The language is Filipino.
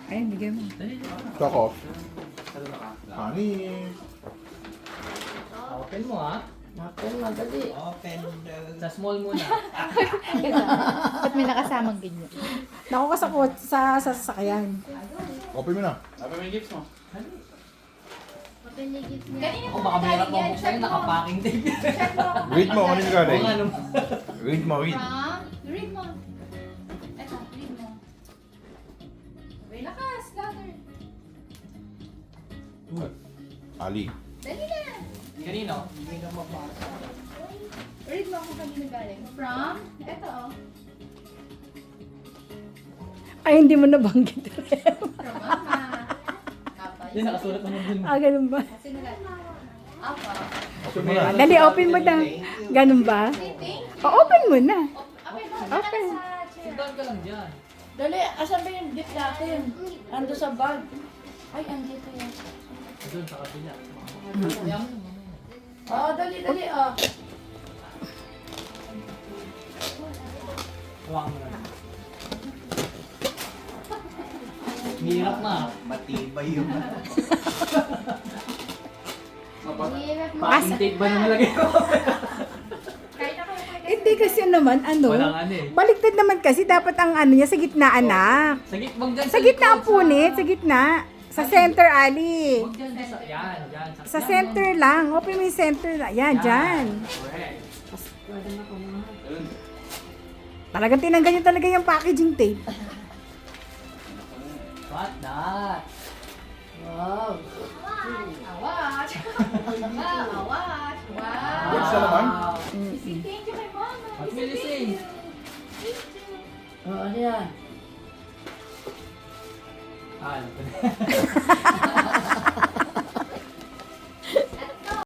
Ay, bigyan mo. Choco. Honey. Open mo ha. Open, madali. Open. Sa small muna. Ba't may nakasamang ganyan? Naku ka sa sasakyan. Open mo na. Sabi mo yung gifts mo. Ako baka mahirap mo buksan yun, nakapaking tape. Read mo, ano yung galing? Oo nga, no? Read mo, read. Read mo. Eto, read mo. May lakas, louder. Ali. Dali na. Kanino? Read mo kung kanino galing. From, eto oh. Ay, hindi mo nabanggit. From Mama. Papa. Hindi, nakasulat naman dun. Ganun ba? Sinulat. Apa. Open mo na. Dali, open mo na. Ganun ba? Thank O, open mo na. Okay, Okay. Sit down ka lang dyan. Dali, asan ba yung gift natin? Ando sa bag. Ay, andito yan. Doon sa kabila. Oh, dali, dali, oh. Hawakan mo lang. Hirap na. Matibay yung Paking tape ba na nalagay mo? Hindi kasi naman, Walang ano eh. baliktad naman kasi dapat ang ano niya sa gitna, anak. Sa gitna, wag dyan. Sa gitna ang punit, sa gitna. Sa center, Ali. Wag dyan, yan, yan. Sa center lang. Open mo yung center lang. Yan, dyan. Correct. Talagang tinanggal niyo talaga yung packaging tape. What that? Wow. Awash. Awash. Wow. Goods na naman. Thank you kay Mama. What will you say? Oh, ano yan? Ah, alam ko na.